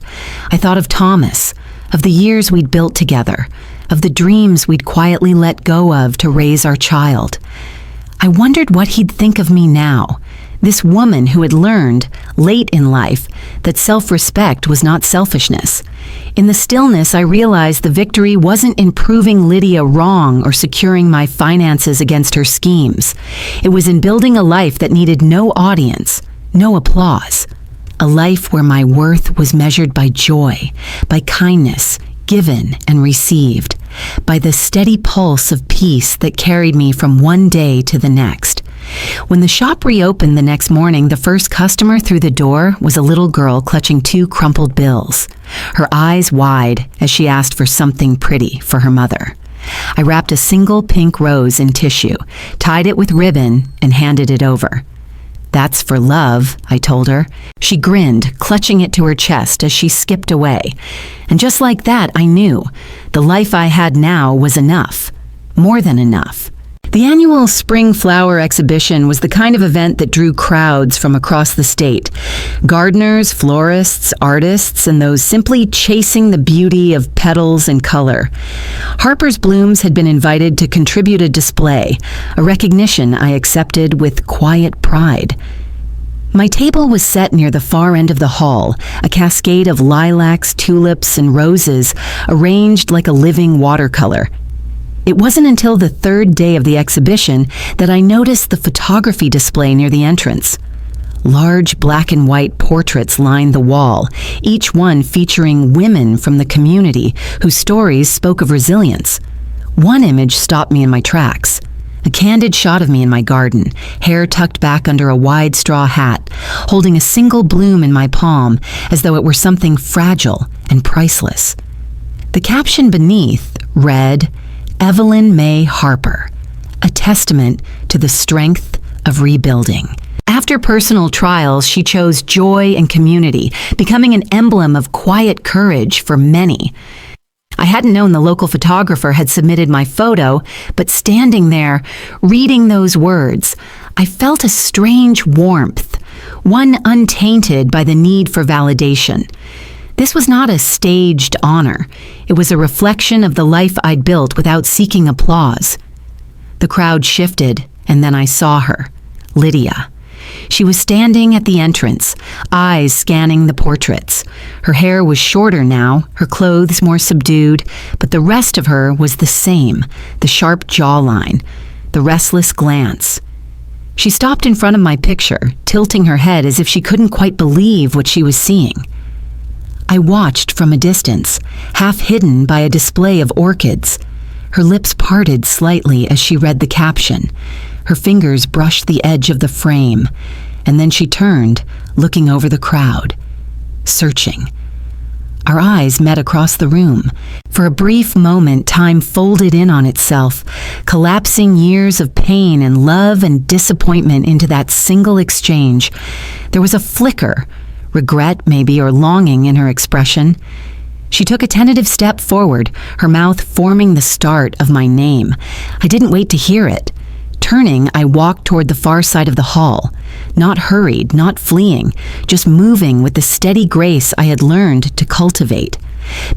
Speaker 1: I thought of Thomas, of the years we'd built together, of the dreams we'd quietly let go of to raise our child. I wondered what he'd think of me now, this woman who had learned, late in life, that self-respect was not selfishness. In the stillness, I realized the victory wasn't in proving Lydia wrong or securing my finances against her schemes. It was in building a life that needed no audience, no applause. A life where my worth was measured by joy, by kindness, given and received, by the steady pulse of peace that carried me from one day to the next. When the shop reopened the next morning, the first customer through the door was a little girl clutching 2 crumpled bills, her eyes wide as she asked for something pretty for her mother. I wrapped a single pink rose in tissue, tied it with ribbon, and handed it over. "That's for love," I told her. She grinned, clutching it to her chest as she skipped away. And just like that, I knew the life I had now was enough. more than enough. The annual Spring Flower Exhibition was the kind of event that drew crowds from across the state. Gardeners, florists, artists, and those simply chasing the beauty of petals and color. Harper's Blooms had been invited to contribute a display, a recognition I accepted with quiet pride. My table was set near the far end of the hall, a cascade of lilacs, tulips, and roses arranged like a living watercolor. It wasn't until the third day of the exhibition that I noticed the photography display near the entrance. Large black and white portraits lined the wall, each one featuring women from the community whose stories spoke of resilience. One image stopped me in my tracks. A candid shot of me in my garden, hair tucked back under a wide straw hat, holding a single bloom in my palm as though it were something fragile and priceless. The caption beneath read, "Evelyn May Harper, a testament to the strength of rebuilding." After personal trials, she chose joy and community, becoming an emblem of quiet courage for many. I hadn't known the local photographer had submitted my photo, but standing there, reading those words, I felt a strange warmth, one untainted by the need for validation. This was not a staged honor. It was a reflection of the life I'd built without seeking applause. The crowd shifted, and then I saw her, Lydia. She was standing at the entrance, eyes scanning the portraits. Her hair was shorter now, her clothes more subdued, but the rest of her was the same, the sharp jawline, the restless glance. She stopped in front of my picture, tilting her head as if she couldn't quite believe what she was seeing. I watched from a distance, half hidden by a display of orchids. Her lips parted slightly as she read the caption. Her fingers brushed the edge of the frame, and then she turned, looking over the crowd, searching. Our eyes met across the room. For a brief moment, time folded in on itself, collapsing years of pain and love and disappointment into that single exchange. There was a flicker, regret maybe, or longing in her expression. She took a tentative step forward, her mouth forming the start of my name. I didn't wait to hear it. Turning, I walked toward the far side of the hall, not hurried, not fleeing, just moving with the steady grace I had learned to cultivate.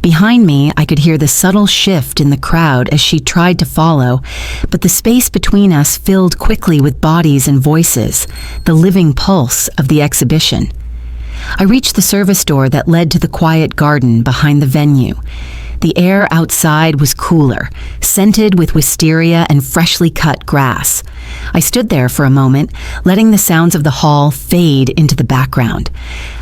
Speaker 1: Behind me, I could hear the subtle shift in the crowd as she tried to follow, but the space between us filled quickly with bodies and voices, the living pulse of the exhibition. I reached the service door that led to the quiet garden behind the venue. The air outside was cooler, scented with wisteria and freshly cut grass. I stood there for a moment, letting the sounds of the hall fade into the background.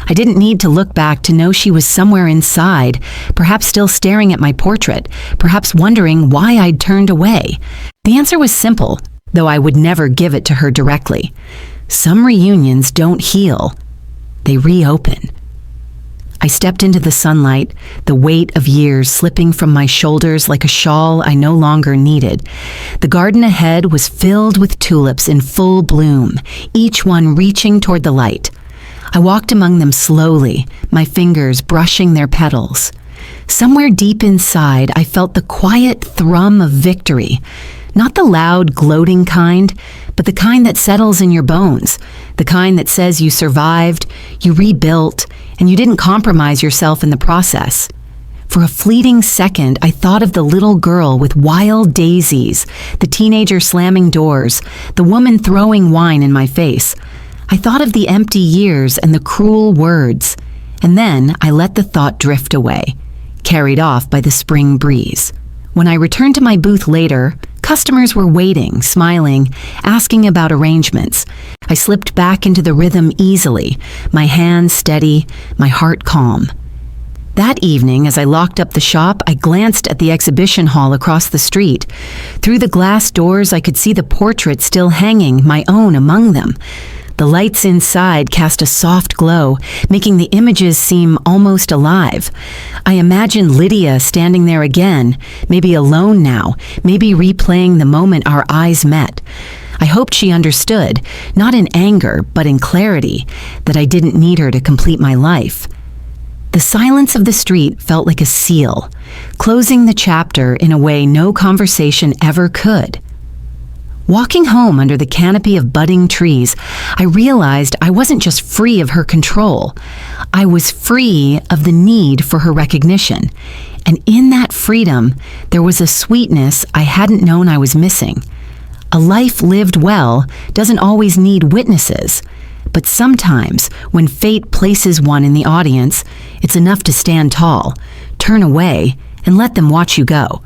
Speaker 1: I didn't need to look back to know she was somewhere inside, perhaps still staring at my portrait, perhaps wondering why I'd turned away. The answer was simple, though I would never give it to her directly. Some reunions don't heal. They reopen. I stepped into the sunlight, the weight of years slipping from my shoulders like a shawl I no longer needed. The garden ahead was filled with tulips in full bloom, each one reaching toward the light. I walked among them slowly, my fingers brushing their petals. Somewhere deep inside, I felt the quiet thrum of victory. Not the loud, gloating kind, but the kind that settles in your bones, the kind that says you survived, you rebuilt, and you didn't compromise yourself in the process. For a fleeting second, I thought of the little girl with wild daisies, the teenager slamming doors, the woman throwing wine in my face. I thought of the empty years and the cruel words, and then I let the thought drift away, carried off by the spring breeze. When I returned to my booth later, customers were waiting, smiling, asking about arrangements. I slipped back into the rhythm easily, my hands steady, my heart calm. That evening, as I locked up the shop, I glanced at the exhibition hall across the street. Through the glass doors, I could see the portraits still hanging, my own among them. The lights inside cast a soft glow, making the images seem almost alive. I imagined Lydia standing there again, maybe alone now, maybe replaying the moment our eyes met. I hoped she understood, not in anger, but in clarity, that I didn't need her to complete my life. The silence of the street felt like a seal, closing the chapter in a way no conversation ever could. Walking home under the canopy of budding trees, I realized I wasn't just free of her control. I was free of the need for her recognition. And in that freedom, there was a sweetness I hadn't known I was missing. A life lived well doesn't always need witnesses. But sometimes, when fate places one in the audience, it's enough to stand tall, turn away, and let them watch you go.